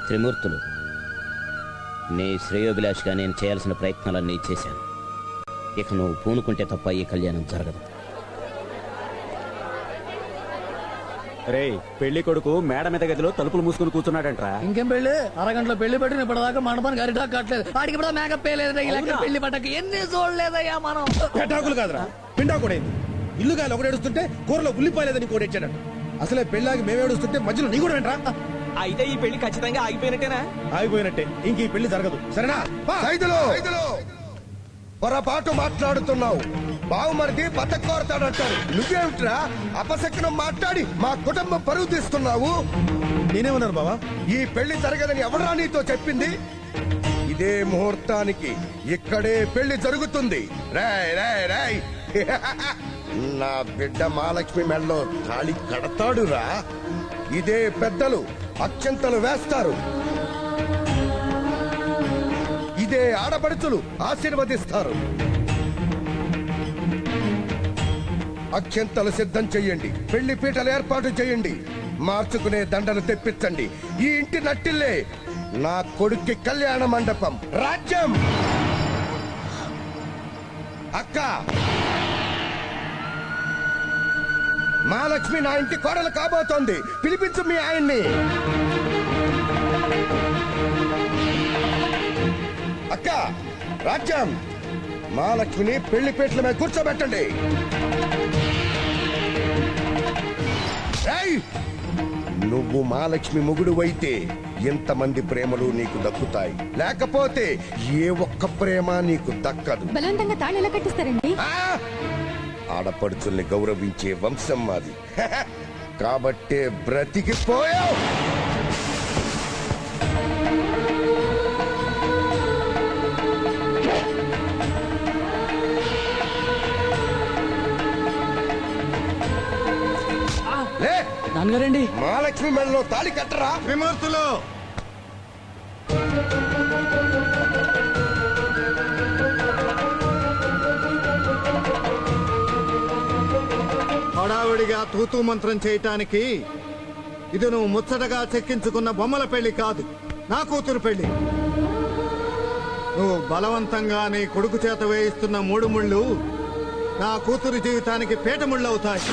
త్రిమూర్తులు, నీ శ్రేయోభిలాషిగా నేను చేయాల్సిన ప్రయత్నాలన్నీ చేశాను. ఇక నువ్వు పూనుకుంటే తప్ప ఈ కళ్యాణం జరగదు. రే, పెళ్లి కొడుకు మేడ మీద గదిలో తలుపులు మూసుకుని కూర్చున్నాడంట్రా. ఇంకేం పెళ్లి? అరగంటలో పెళ్లి పట్టిన ఇప్పటిదాకా మండపానికి అరిటా కట్టలేదు. వాడికి ఇప్పుడు మేకప్ వేయలేదురా. ఇలా పెళ్లి పట్టక ఎన్ని చూడలేదయ్యా మనం. పెటాకులు కాదురా, పిండా కూడా అయింది. ఇల్లు గాలి ఒకటి ఏడుస్తుంటే కూరలో ఉల్లిపోయలేదని కూడా ఇచ్చాడట. అసలే పెళ్ళాకి మేము ఏడుస్తుంటే మధ్యలో నీ కూడా వెంట్రా. అయితే ఈ పెళ్లి ఖచ్చితంగా ఆగిపోయినట్టేనా? ఆగిపోయినట్టే. ఇంక ఈ పెళ్లి జరగదు. సరేనా? పొరపాటు మాట్లాడుతున్నావు. బావుమరిది బతకోరతాడంటారు. నువ్వేమిట్రా అపశకునం మాట్లాడి మా కుటుంబం పరువు తీస్తున్నావు? నేనేమన్నాను బావా? ఈ పెళ్లి జరగదని ఎవరా నీతో చెప్పింది? ఇదే ముహూర్తానికి ఇక్కడే పెళ్లి జరుగుతుంది. రాయ్ రాయ్ రాయ్. నా బిడ్డ మహాలక్ష్మి మెడలో తాళి కడతాడురా. ఇదే పెద్దలు అక్షంతలు వేస్తారు. ఇదే ఆడపడుచులు ఆశీర్వదిస్తారు. అక్షంతలు సిద్ధం చెయ్యండి. పెళ్లి పీటలు ఏర్పాటు చేయండి. మార్చుకునే దండలు తెప్పించండి. ఈ ఇంటి నట్టిల్లే నా కొడుక్కి కళ్యాణ మండపం. రాజ్యం అక్క, మహాలక్ష్మి నా ఇంటి కోడలు కాబోతోంది. పిలిపించు మీ ఆయన్ని. అక్క, రాజ్యం, మహాలక్ష్మిని పెళ్లి పీటల మీద కూర్చోబెట్టండి. నువ్వు మహాలక్ష్మి మొగుడు అయితే ఎంతమంది ప్రేమలు నీకు దక్కుతాయి. లేకపోతే ఏ ఒక్క ప్రేమ నీకు దక్కదు. బలవంతంగా తాళి ఎలా కట్టిస్తారండి? ఆడపడుచుల్ని గౌరవించే వంశం మాది. కాబట్టే బ్రతికిపోయావు. నాన్నగారండి, మహాలక్ష్మి మెడలో తాళి కట్టరా. త్రిమూర్తులు, హడావుడిగా తూతూ మంత్రం చేయటానికి ఇది నువ్వు ముచ్చటగా చెక్కించుకున్న బొమ్మల పెళ్లి కాదు, నా కూతురు పెళ్లి. నువ్వు బలవంతంగా నీ కొడుకు చేత వేయిస్తున్న 3 ముళ్ళు నా కూతురు జీవితానికి పీట ముళ్ళు అవుతాయి.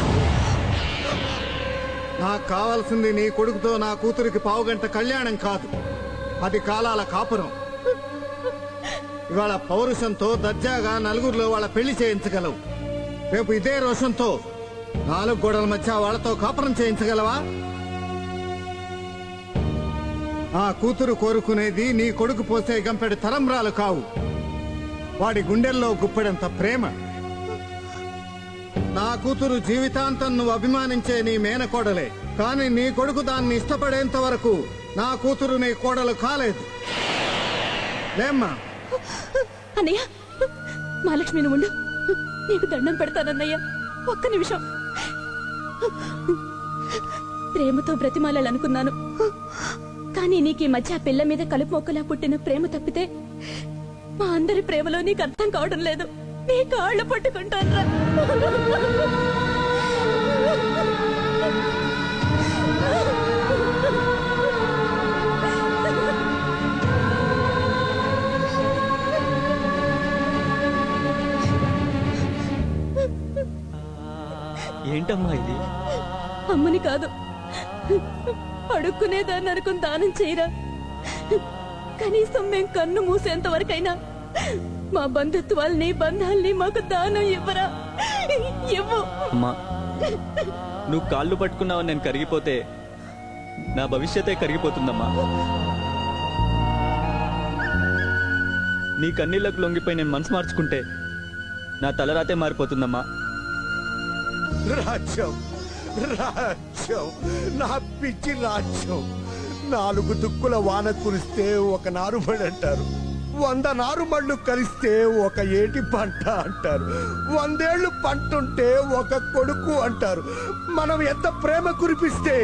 నాకు కావాల్సింది నీ కొడుకుతో నా కూతురికి పావుగంట కళ్యాణం కాదు, 10 కాలాల కాపురం. ఇవాళ పౌరుషంతో దర్జాగా నలుగురిలో వాళ్ళ పెళ్లి చేయించగలవు. రేపు ఇదే రోషంతో 4 గోడల మధ్య వాళ్ళతో కాపురం చేయించగలవా? ఆ కూతురు కోరుకునేది నీ కొడుకు పోసే గంపెడు తరంబ్రాలు కావు, వాడి గుండెల్లో గుప్పెడంత ప్రేమ. నా కూతురు జీవితాంతం నువ్వు అభిమానించే నీ మేనకోడలే. కానీ నీ కొడుకు దాన్ని ఇష్టపడేంత వరకు నా కూతురు నీ కోడలు కాలేదు. లేమ్మా. అన్నయ్య, మహాలక్ష్మిని ఉండు, నీకు దండం పెడతానన్నయ్య. ఒక్క నిమిషం. ప్రేమతో బ్రతిమాలాలనుకున్నాను, కానీ నీకు ఈ మధ్య ఆ పిల్ల మీద కలుపు మొక్కలా పుట్టిన ప్రేమ తప్పితే మా అందరి ప్రేమలో నీకు అర్థం కావడం లేదు. నీ కాళ్ళు పట్టుకుంటాను. ఏంటమ్మా ఇది? అమ్మని కాదు, అడుక్కునేదాన్ని అనుకుని దానం చేయరా. కనీసం మేం కన్ను మూసేంత వరకైనా మా బంధుత్వాల్ని బంధాల్ని మాకు దానం ఇవ్వరా. ఇవ్వు. అమ్మా, నువ్వు కాళ్ళు పట్టుకున్నావని నేను కరిగిపోతే నా భవిష్యతే కరిగిపోతుందమ్మా. నీ కన్నీళ్లకు లొంగిపోయి నేను మనసు మార్చుకుంటే నా తలరాతే మారిపోతుందమ్మా. రాజ్యం, రాజ్యం, నా పిచ్చి రాజ్యం. 4 దుక్కుల వాన కురిస్తే ఒక నారుమడి అంటారు, 100 నారుమళ్ళు కలిస్తే ఒక ఏటి పంట అంటారు, 100 ఏళ్లు పంటుంటే ఒక కొడుకు అంటారు. మనం ఎంత ప్రేమ కురిపిస్తే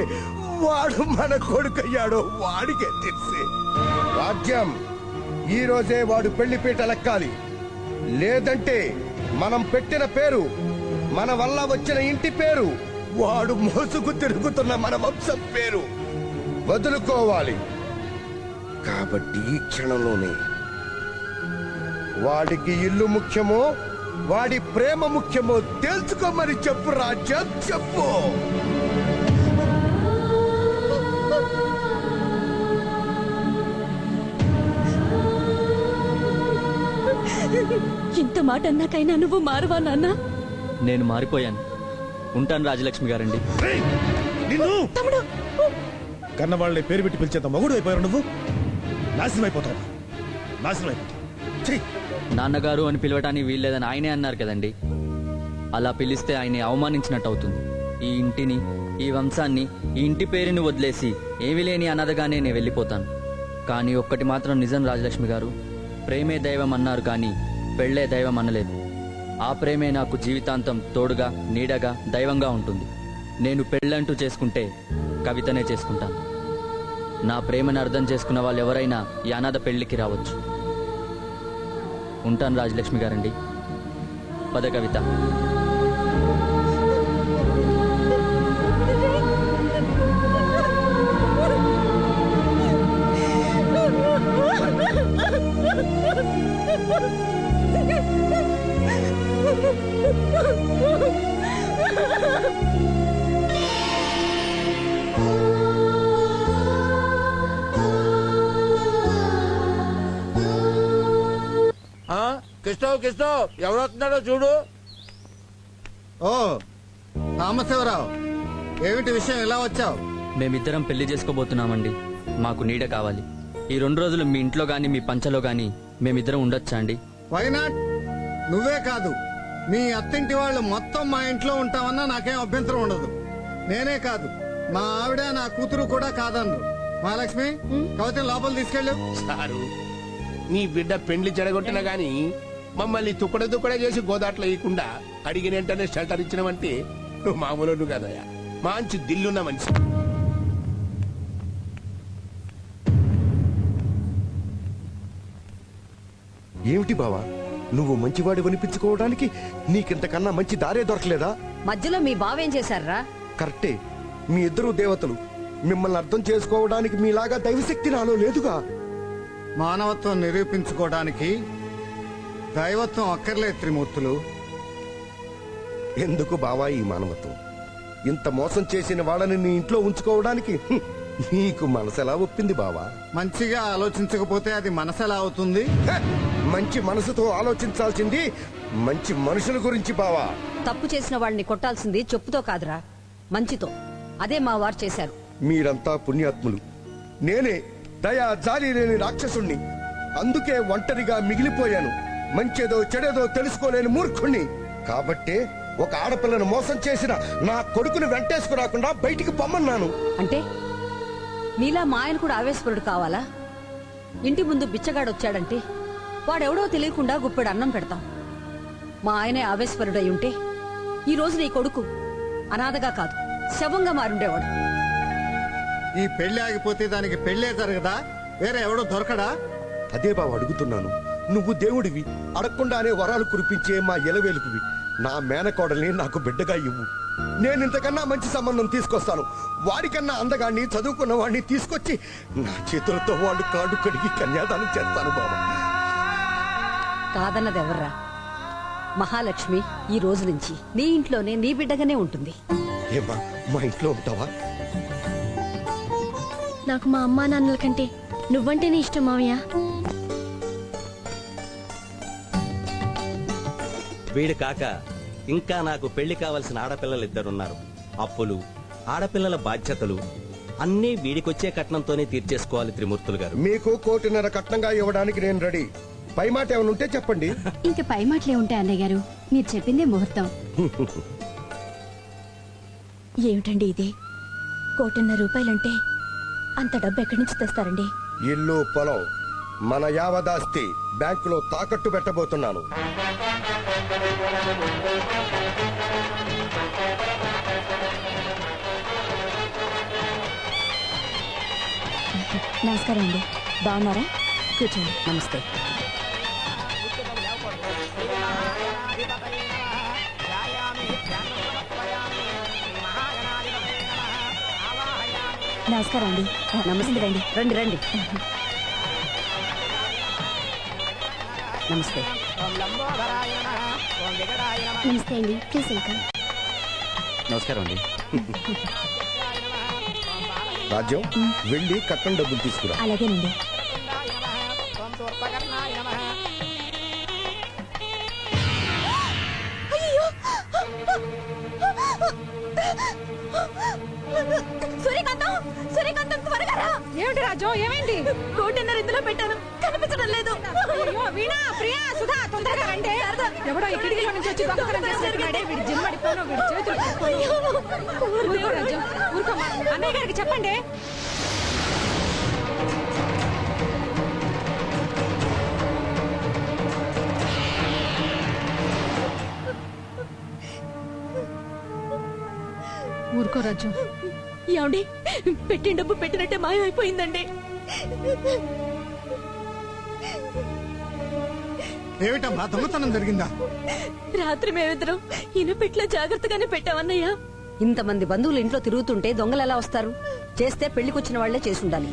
వాడు మన కొడుకయ్యాడో వాడికే తెలిసే. రాజ్యం, ఈ రోజే వాడు పెళ్లి పీటలెక్కాలి. లేదంటే మనం పెట్టిన పేరు, మన వల్ల వచ్చిన ఇంటి పేరు, వాడు మోసుకు తిరుగుతున్న మన వంశం పేరు వదులుకోవాలి. కాబట్టి ఈ క్షణంలోనే వాడికి ఇల్లు ముఖ్యమో వాడి ప్రేమ ముఖ్యమో తెలుసుకోమని చెప్పు రాజా, చెప్పు. ఇంత మాట అన్నాకైనా నువ్వు మారవా నాన్న? నేను మారిపోయాను. ఉంటాను రాజలక్ష్మి గారండి. తమ్ముడు, కన్నవాళ్ళని పేరు పెట్టి పిలిచేంత మగుడు అయిపోయారు నువ్వు. నాశనం అయిపోతావు, నాశనం అయిపోతావు. ఛీ! నాన్నగారు అని పిలవటానికి వీల్లేదని ఆయనే అన్నారు కదండి. అలా పిలిస్తే ఆయన్ని అవమానించినట్టు అవుతుంది. ఈ ఇంటిని, ఈ వంశాన్ని, ఈ ఇంటి పేరుని వదిలేసి ఏమీ లేని అనాథగానే నేను వెళ్ళిపోతాను. కానీ ఒక్కటి మాత్రం నిజం రాజలక్ష్మి గారు, ప్రేమే దైవం అన్నారు కానీ పెళ్ళే దైవం అనలేదు. ఆ ప్రేమే నాకు జీవితాంతం తోడుగా, నీడగా, దైవంగా ఉంటుంది. నేను పెళ్ళంటూ చేసుకుంటే కవితనే చేసుకుంటాను. నా ప్రేమను అర్థం చేసుకున్న వాళ్ళు ఎవరైనా ఈ అనాథ పెళ్లికి రావచ్చు. ఉంటాను రాజలక్ష్మి గారండి. పద కవిత. కిష్టో ఎవరు వస్తున్నాడో చూడు. ఓ రామశివరావు, ఏమిటి విషయం, ఇలా వచ్చావు? మేమిద్దరం పెళ్లి చేసుకోబోతున్నామండి. మాకు నీడ కావాలి. ఈ 2 రోజులు మీ ఇంట్లో గాని మీ పంచలో గాని మేమిద్దరం ఉండొచ్చా అండి? వైనాట్? నువ్వే కాదు, మీ అత్తింటి వాళ్ళు మొత్తం మా ఇంట్లో ఉంటామన్నా నాకేం అభ్యంతరం ఉండదు. నేనే కాదు, మా ఆవిడ నా కూతురు కూడా కాదన్నారు. మహాలక్ష్మి, కవితని లోపల తీసుకెళ్ళు. సారు, మీ బిడ్డ పెండ్లి చెడగొట్టినా గాని మమ్మల్ని తుక్కడే చేసి గోదాట్లో వేయకుండా అడిగిన వెంటనే షెల్టర్ ఇచ్చినవంటే నువ్వు మామూలు కదయ్యా. మంచి దిల్లున్న మనిషి. ఏమిటి బావా, నువ్వు మంచివాడి వినిపించుకోవడానికి నీకింతకన్నా మంచి దారే దొరకలేదా? మధ్యలో మీ బావేం చేశారా? కరెక్టే, మీ ఇద్దరు దేవతలు. మిమ్మల్ని అర్థం చేసుకోవడానికి మీలాగా దైవశక్తి నాలో లేదుగా. మానవత్వం నిరూపించుకోవడానికి దైవత్వం అక్కర్లేదు త్రిమూర్తులు. ఎందుకు బావా ఈ మానవత్వం? ఇంత మోసం చేసిన వాళ్ళని నీ ఇంట్లో ఉంచుకోవడానికి నీకు మనసెలా ఒప్పింది బావా? మంచిగా ఆలోచించకపోతే అది మనసెలా అవుతుంది? హ! మంచి మనసుతో ఆలోచించాల్సింది మంచి మనుషుల గురించి బావా. తప్పు చేసిన వాడిని కొట్టాల్సింది చెప్పుతో కాదురా, మంచితో. అదే మా వారు చేశారు. మీరంతా పుణ్యాత్ములు. నేనే దయా జాలి లేని రాక్షసుణ్ణి. అందుకే ఒంటరిగా మిగిలిపోయాను. మంచేదో చెడేదో తెలుసుకోలేని మూర్ఖుణ్ణి. కాబట్టే ఒక ఆడపిల్లను మోసం చేసిన నా కొడుకుని వెంటేసుకురాకుండా బయటికి పొమ్మన్నాను. అంటే నీలా మా ఆయన కూడా ఆవేశపరుడు కావాలా? ఇంటి ముందు బిచ్చగాడొచ్చాడంటే వాడెవడో తెలియకుండా గుప్పెడు అన్నం పెడతాం. మా ఆయనే ఆవేశపరుడై ఉంటే ఈ రోజు నీ కొడుకు అనాథగా కాదు, శవంగా మారుండేవాడు. ఈ పెళ్లి ఆగిపోతే దానికి పెళ్లే జరగదా? వేరే ఎవడో దొరకడా? అదే బావ అడుగుతున్నాను. నువ్వు దేవుడివి, అడగకుండానే వరాలు కురిపించే మా ఎలవేలుపువి. నా మేనకోడల్ని నాకు బిడ్డగా ఇవ్వు. నేను ఇంతకన్నా మంచి సంబంధం తీసుకొస్తాను. వాడికన్నా అందగాన్ని, చదువుకున్న వాడిని తీసుకొచ్చి నా చేతులతో వాళ్ళు కాడు కడిగి కన్యాదానం చేస్తాను బాబా. కాదన్నది ఎవర్రా? మహాలక్ష్మి ఈ రోజు నుంచి నీ ఇంట్లోనే నీ బిడ్డగానే ఉంటుంది. ఏమా, మా ఇంట్లో ఉంటావా? నాకు మా అమ్మా నాన్నల కంటే నువ్వంటేనే ఇష్టం మావయ్య. వీడు కాక ఇంకా నాకు పెళ్లి కావలసిన ఆడపిల్లలు 2 ఉన్నారు. అప్పులు, ఆడపిల్లల బాధ్యతలు అన్నీ వీడికొచ్చే కట్నంతోనే తీర్చేసుకోవాలి త్రిమూర్తులు గారు. మీకు 1.5 కోటి కట్నంగా ఇవ్వడానికి నేను రెడీ. పై మాట ఏమైనా ఉంటే చెప్పండి. ఇంక పై మాటలే ఉంటాయి అన్నయ్య గారు, మీరు చెప్పిందే ముహూర్తం. ఏమిటండి ఇది? 1.5 కోటి అంత డబ్బు ఎక్కడి నుంచి తెస్తారండి? ఇల్లు, పొలం, మన యావదాస్తి బ్యాంకులో తాకట్టు పెట్టబోతున్నాను. నమస్కారం అండి, బాగున్నారా? కూర్చోండి. నమస్తే. నమస్కారం అండి. నమస్తే రండి రండి రండి నమస్తే నమస్తే అండి. Please welcome. నమస్కారం అండి. రాజ్యం వెళ్ళి కట్టం డబ్బులు తీసుకురా. అలాగేనండి. సూర్యకాంతం, సూర్యకాంతం త్వరగా రా. ఏమిటి రాజు ఏమైంది? కోటిన్నర ఇందులో పెట్టాను, కనిపించడం లేదు. వీణా ప్రియా సుధా తొందరగా రండి. ఎవడో ఈ కిటికీలో నుంచి వచ్చి దొంగతనం చేసినట్టున్నాడే. వీడి జిమ్మడిపోను, వీడి చేతులు పట్టుకోను. ఊరుకో రాజు, ఊరుకోమ్మా. అన్నయ్య గారికి చెప్పండి. ఊరుకో రాజు. ఏమండి, పెట్టిన డబ్బు పెట్టినట్టే మాయమైపోయిందండి. ఏమిటమ్మా దొంగతనం జరిగిందా? రాత్రి మేమిద్దరం ఇనుపెట్లో జాగ్రత్తగానే పెట్టామన్నయ్య. ఇంతమంది బంధువులు ఇంట్లో తిరుగుతుంటే దొంగలు ఎలా వస్తారు? చేస్తే పెళ్లికొచ్చిన వాళ్లే చేసి ఉండాలి.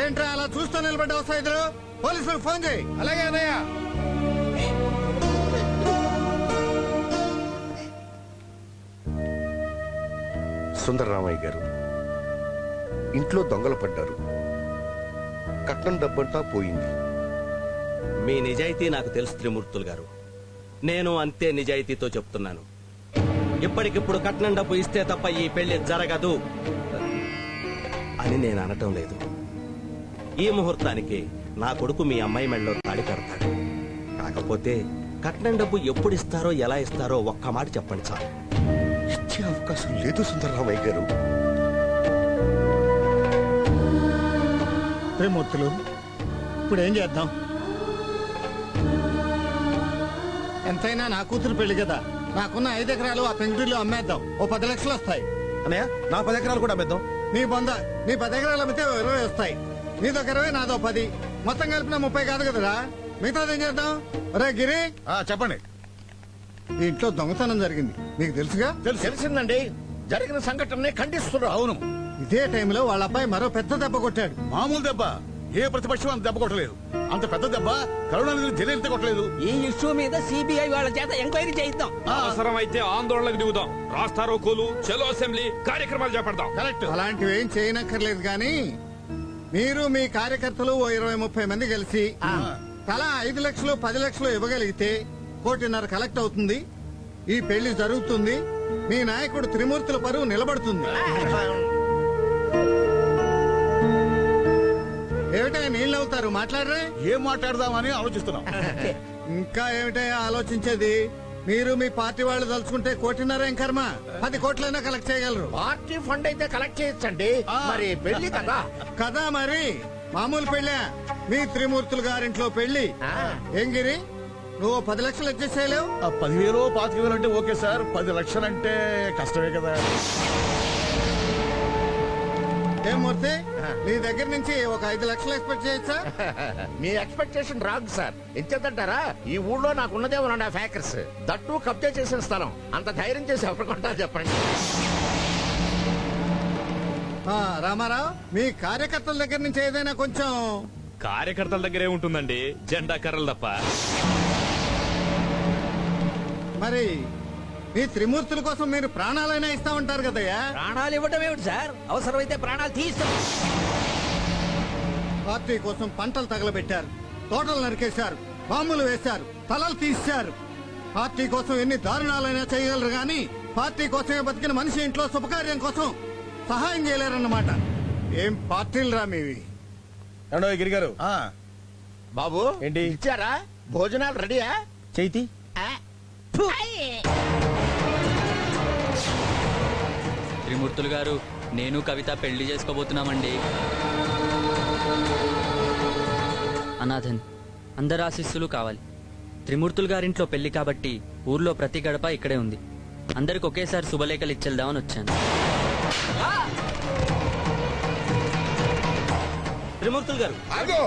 ఏంట్రా అలా చూస్తూ నిలబడ్డావు సైదులు? పోలీసులకు ఫోన్ చేయి. అలాగే అన్నయ్య. సుందరరామయ్య గారు ఇంట్లో దొంగలు పడ్డారు. కట్నం డబ్బంతా పోయింది. మీ నిజాయితీ నాకు తెలుసు త్రిమూర్తులు గారు. నేను అంతే నిజాయితీతో చెప్తున్నాను. ఇప్పటికిప్పుడు కట్నం డబ్బు ఇస్తే తప్ప ఈ పెళ్లి జరగదు అని నేను అనటం లేదు. ఈ ముహూర్తానికి నా కొడుకు మీ అమ్మాయి మెడలో తాళి కడతాడు. కాకపోతే కట్నం డబ్బు ఎప్పుడు ఇస్తారో ఎలా ఇస్తారో ఒక్క మాట చెప్పండి చాలు. ఇచ్చే అవకాశం లేదు సుందరరామయ్య గారు. త్రిమూర్తులు, ఇప్పుడు ఏం చేద్దాం? ఎంతైనా నా కూతురు పెళ్లి కదా. నాకున్న 5 ఎకరాలు ఆ పెంకుటిలో అమ్మేద్దాం. ఓ 10 లక్షలు వస్తాయి. అన్నయ్య నా 10 ఎకరాలు కూడా అమ్మేద్దాం. నీ బొంద, నీ 10 ఎకరాలు అమ్మితే 20 వస్తాయి. నీదొక 20, నాదో 10, మొత్తం కలిపిన 30 కాదు కదరా. మిగతాది ఏం చేద్దాం? రే గిరి, చెప్పండి. ఈ ఇంట్లో దొంగతనం జరిగింది, నీకు తెలుసుగా? తెలిసిందండి. జరిగిన సంఘటనని ఖండిస్తున్నారు. అవును, ఇదే టైంలో వాళ్ళ అబ్బాయి మరో పెద్ద దెబ్బ కొట్టాడు. మామూలు దెబ్బ. ఏ ప్రతిపక్షం అంత దెబ్బ కొట్టలేదు. అంత పెద్ద దెబ్బ కరుణానిధి జైలు కొట్టలేదు. ఈ ఇష్యూ మీద సిబిఐ వాళ్ళ చేత ఎంక్వైరీ చేయిద్దాం. అవసరమైతే ఆందోళనకు దిగుదాం. రాస్తారోకోలు, చలో అసెంబ్లీ కార్యక్రమాలు చేపడదాం. కరెక్ట్. అలాంటివి ఏం చేయనక్కర్లేదు కానీ మీరు మీ కార్యకర్తలు ఓ 20-30 మంది కలిసి తలా 5 లక్షలు 10 లక్షలు ఇవ్వగలిగితే 1.5 కోటి కలెక్ట్ అవుతుంది. ఈ పెళ్లి జరుగుతుంది. మీ నాయకుడు త్రిమూర్తుల పరువు నిలబడుతుంది. ఏమిటా నీళ్ళు అవుతారు? మాట్లాడరే. ఏం మాట్లాడదామని ఆలోచిస్తున్నాం. ఇంకా ఏమిటా ఆలోచించేది? మీరు మీ పార్టీ వాళ్ళు తలుచుకుంటే 1.5 కోటి ఏం కర్మ, 10 కోట్లైనా కలెక్ట్ చేయగలరు. పార్టీ ఫండ్ అయితే కలెక్ట్ చేయొచ్చండి. మరి పెళ్లి కదా. కదా మరి, మామూలు పెళ్ళా? మీ త్రిమూర్తులు గారింట్లో పెళ్లి. ఏం గిరి, నువ్వు 10 లక్షలు ఇచ్చేసేయలేవు? 10,000 25,000 అంటే ఓకే సార్. 10 లక్షలు అంటే కష్టమే కదా. ఏం మూర్తి, నీ దగ్గర నుంచి ఒక 5 లక్షలు ఎక్స్పెక్ట్ చేయొచ్చా? మీ ఎక్స్పెక్టేషన్ రాంగ్ సార్. ఎంచేతంటారా, ఈ ఊళ్ళో నాకున్నదే 1.5 ఏకర్స్, దట్టు కబ్జా చేసిన స్థలం. అంత ధైర్యం చేసి ఎవరు కొంటారు చెప్పండి. రామారావు, మీ కార్యకర్తల దగ్గర నుంచి ఏదైనా కొంచెం. కార్యకర్తల దగ్గరే ఉంటుందండి, జెండా కర్రలు తప్ప. మరి మీ త్రిమూర్తుల కోసం మీరు ప్రాణాలైనా ఇస్తా ఉంటారు కదయ్యా. ప్రాణాలు ఇవ్వటం ఏమిటి సార్? అవసరమైతే ప్రాణాలు తీస్తాం. పార్టీ కోసం పంటలు తగలబెట్టారు, తోటలు నరికేశారు, బాంబులు వేశారు, తలలు తీశారు. పార్టీ కోసం ఎన్ని దారుణాలైనా చేయగలరు గాని పార్టీ కోసమే బతికిన మనిషి ఇంట్లో శుభకార్యం కోసం సహాయం చేయలేరన్నమాట. ఏం పార్టీలు రా మీవి? గిరిగారు బాబు ఏంటి? ఇచ్చారా? భోజనాలు రెడీయా? చైతి త్రిమూర్తులు గారు, నేను కవిత పెళ్లి చేసుకోబోతున్నామండి. అనాథన్, అందరి ఆశీస్సులు కావాలి. త్రిమూర్తులు గారింట్లో పెళ్లి కాబట్టి ఊర్లో ప్రతి గడప ఇక్కడే ఉంది. అందరికి ఒకేసారి శుభలేఖలు ఇచ్చేద్దామని వచ్చాను. త్రిమూర్తులు గారు, అగో,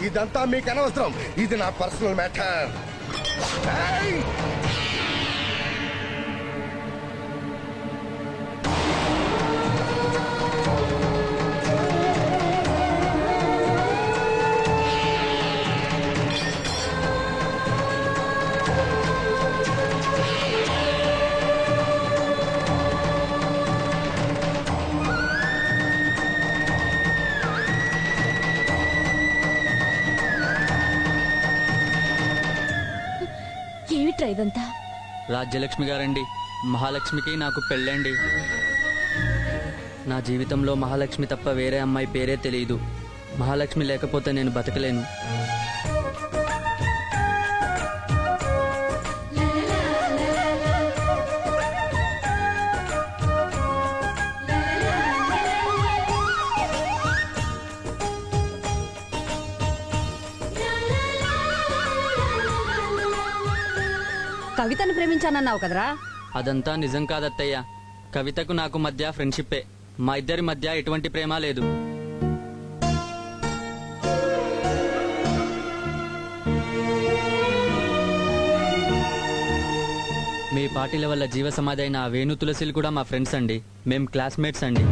ఇదంతా మీకు అనవసరం. ఇది నా పర్సనల్ మ్యాటర్. ఇదంతా? రాజ్యలక్ష్మి గారండి, మహాలక్ష్మికి నాకు పెళ్ళండి. నా జీవితంలో మహాలక్ష్మి తప్ప వేరే అమ్మాయి పేరే తెలియదు. మహాలక్ష్మి లేకపోతే నేను బతకలేను. కవితను ప్రేమించానన్నావు కదరా? అదంతా నిజం కాదత్తయ్య. కవితకు నాకు మధ్య ఫ్రెండ్షిప్పే. మా ఇద్దరి మధ్య ఎటువంటి ప్రేమ లేదు. మీ పార్టీల వల్ల జీవ సమాధి అయిన వేణు తులసిలు కూడా మా ఫ్రెండ్స్ అండి. మేం క్లాస్మేట్స్ అండి.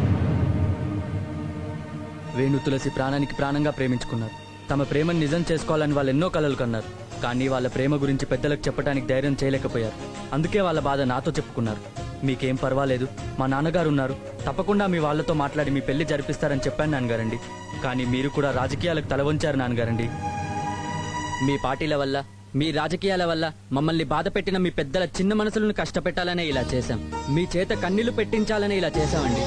వేణు తులసి ప్రాణానికి ప్రాణంగా ప్రేమించుకున్నారు. తమ ప్రేమను నిజం చేసుకోవాలని వాళ్ళు ఎన్నో కలలు కన్నారు. కానీ వాళ్ళ ప్రేమ గురించి పెద్దలకు చెప్పడానికి ధైర్యం చేయలేకపోయారు. అందుకే వాళ్ళ బాధ నాతో చెప్పుకున్నారు. మీకేం పర్వాలేదు, మా నాన్నగారు ఉన్నారు, తప్పకుండా మీ వాళ్ళతో మాట్లాడి మీ పెళ్లి జరిపిస్తారని చెప్పాను నాన్నగారండి. కానీ మీరు కూడా రాజకీయాలకు తల వంచారు నాన్నగారండి. మీ పార్టీల వల్ల, మీ రాజకీయాల వల్ల మమ్మల్ని బాధ పెట్టిన మీ పెద్దల చిన్న మనసులను కష్టపెట్టాలనే ఇలా చేశాం. మీ చేత కన్నీళ్లు పెట్టించాలనే ఇలా చేశామండి.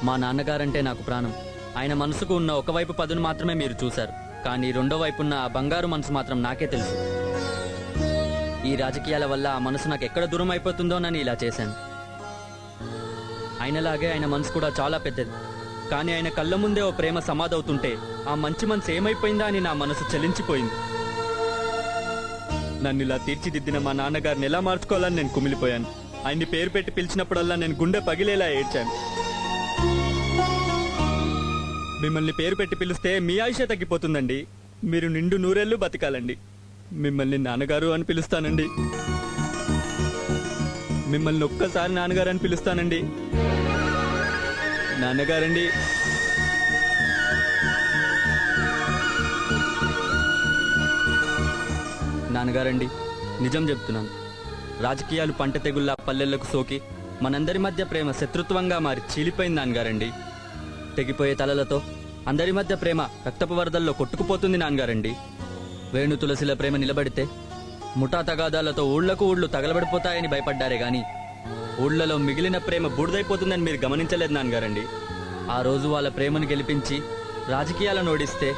మా నాన్నగారంటే నాకు ప్రాణం. ఆయన మనసుకు ఉన్న ఒకవైపు పదును మాత్రమే మీరు చూశారు. కానీ రెండో వైపున్న ఆ బంగారు మనసు మాత్రం నాకే తెలుసు. ఈ రాజకీయాల వల్ల ఆ మనసు నాకు ఎక్కడ దూరం అయిపోతుందోనని ఇలా చేశాను. ఆయనలాగే ఆయన మనసు కూడా చాలా పెద్దది. కానీ ఆయన కళ్ళ ముందే ఓ ప్రేమ సమాధవుతుంటే ఆ మంచి మనసు ఏమైపోయిందా అని నా మనసు చలించిపోయింది. నన్ను ఇలా తీర్చిదిద్దిన మా నాన్నగారిని ఎలా మార్చుకోవాలని నేను కుమిలిపోయాను. ఆయన్ని పేరు పెట్టి పిలిచినప్పుడల్లా నేను గుండె పగిలేలా ఏడ్చాను. మిమ్మల్ని పేరు పెట్టి పిలిస్తే మీ ఆయుషే తగ్గిపోతుందండి. మీరు నిండు నూరేళ్లు బతకాలండి. మిమ్మల్ని నాన్నగారు అని పిలుస్తానండి. మిమ్మల్ని ఒక్కసారి నాన్నగారు అని పిలుస్తానండి. నాన్నగారండి. నాన్నగారండి, నిజం చెప్తున్నాను. రాజకీయాలు పంట తెగుల్లా పల్లెళ్లకు సోకి మనందరి మధ్య ప్రేమ శత్రుత్వంగా మారి చీలిపోయింది నాన్నగారండి. తెగిపోయే తలలతో అందరి మధ్య ప్రేమ రక్తపు వరదల్లో కొట్టుకుపోతుంది నాన్నగారండి. వేణు తులసిల ప్రేమ నిలబడితే ముఠా తగాదాలతో ఊళ్లకు ఊళ్ళు తగలబడిపోతాయని భయపడ్డారే గాని ఊళ్లలో మిగిలిన ప్రేమ బూడిదైపోతుందని మీరు గమనించలేదు నాన్నగారండి. ఆ రోజు వాళ్ళ ప్రేమను గెలిపించి రాజకీయాలను ఓడిస్తే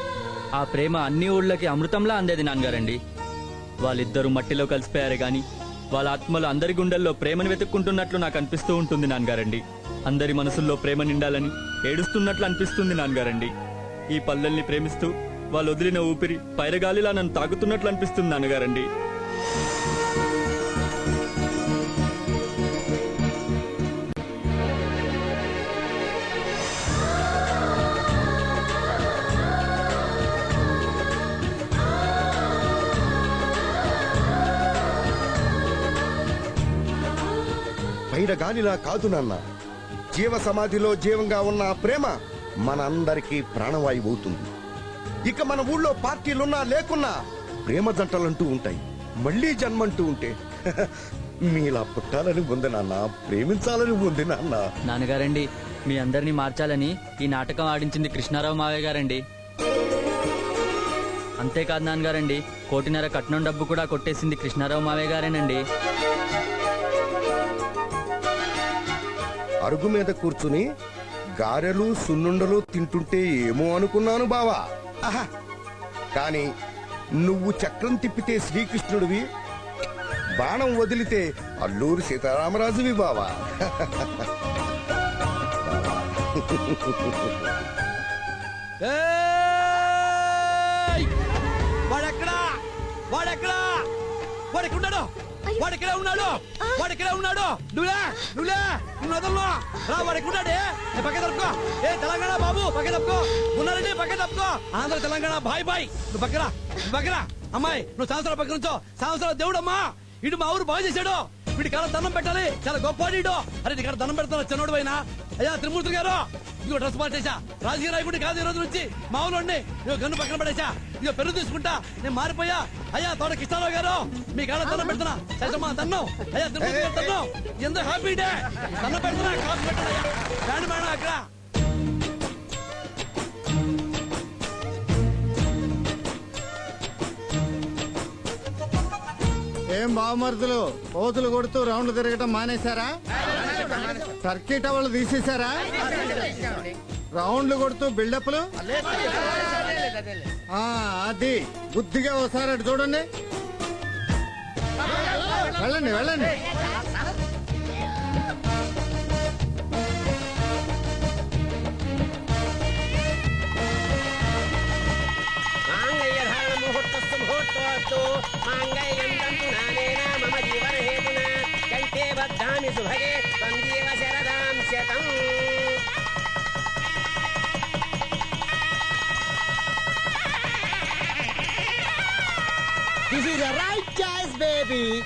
ఆ ప్రేమ అన్ని ఊళ్ళకి అమృతంలా అందేది నాన్నగారండి. వాళ్ళిద్దరూ మట్టిలో కలిసిపోయారే గాని వాళ్ళ ఆత్మలు అందరి గుండెల్లో ప్రేమను వెతుక్కుంటున్నట్లు నాకు అనిపిస్తూ ఉంటుంది నాన్నగారండి. అందరి మనసుల్లో ప్రేమ నిండాలని ఏడుస్తున్నట్లు అనిపిస్తుంది నాన్నగారండి. ఈ పల్లెల్ని ప్రేమిస్తూ వాళ్ళు వదిలిన ఊపిరి పైరగాలిలా నన్ను తాగుతున్నట్లు అనిపిస్తుంది నాన్నగారండి. పైరగాలిలా కాదు నాన్న, జీవ సమాధిలో జీవంగా ఉన్న ఆ ప్రేమ మన అందరికీ ప్రాణవాయువు అవుతుంది. ఇక మన ఊళ్ళో పార్టీలున్నా లేకున్నా ప్రేమ జంటలంటూ ఉంటాయి. మళ్ళీ జన్మంటూ ఉంటే మీలా పుట్టాలని ఉంది నాన్న, ప్రేమించాలని ఉంది నాన్న. నాన్నగారండి, మీ అందరినీ మార్చాలని ఈ నాటకం ఆడించింది కృష్ణారావు మావయ్య గారండి. అంతేకాదు నాన్నగారండి, 1.5 కోటి కట్నం డబ్బు కూడా కొట్టేసింది కృష్ణారావు మావయ్య గారేనండి. అరుగు మీద కూర్చుని గారెలు సున్నుండలు తింటుంటే ఏమో అనుకున్నాను బావా. ఆహా, కానీ నువ్వు చక్రం తిప్పితే శ్రీకృష్ణుడివి, బాణం వదిలితే అల్లూరి సీతారామరాజువి బావా. వాడెక్కడా వాడెక్కడా వాడెక్కడున్నాడు? వాడెక్కడే ఉన్నాడు, వాడెక్కడే ఉన్నాడు. నువ్వులే నువ్వులే నువ్వు వదలను రా. వాడెక్కడున్నాడే? పక్క తప్పుకో. ఏ తెలంగాణ బాబు పక్క తప్పుకో. ఉన్నారండి పక్క తప్పుకో. Andhra Telangana bye bye. నువ్వు పక్కరా, నువ్వు పక్కరా. అమ్మాయి నువ్వు సంవత్సరాల పక్క నుంచో. సంవత్సరాల దేవుడమ్మా, ఇటు మా ఊరు బాగు చేశాడు. వీడి కాడ దండం పెట్టాలి, చాలా గొప్పవాడు ఇడు. అరే నీ కాడ దండం పెడతాను చిన్నోడు అయినా. అయ్యా త్రిమూర్తి గారు, ఇదిగో డ్రెస్ మార్చేసా. రాజకీయ నాయకుడి కాదు ఈ రోజు నుంచి, మా ఊళ్ళో ఇదిగో గన్ను పక్కన పడేసా. ఇదిగో పెరుగు తీసుకుంటా, నేను మారిపోయా. అయ్యా తోట కృష్ణారావు గారు, మీ కాడ దండం పెడుతున్నా. శేషమ్మా దన్నం. అయ్యా త్రిమూర్తి గారు దన్నం. ఎంతో హ్యాపీ డే. దండం పెడుతున్నా, కాఫీ పెట్టండి అయ్యా. రాండి మేడం అక్కడ. ఏం బావమరుదులు పోతులు కొడుతూ రౌండ్ తిరగటం మానేశారా? సర్కిట్ అవలు తీసేశారా? రౌండ్లు కొడుతూ బిల్డప్లు? అది బుద్ధిగా ఒకసారి అటు చూడండి. వెళ్ళండి వెళ్ళండి. This is the right choice, baby.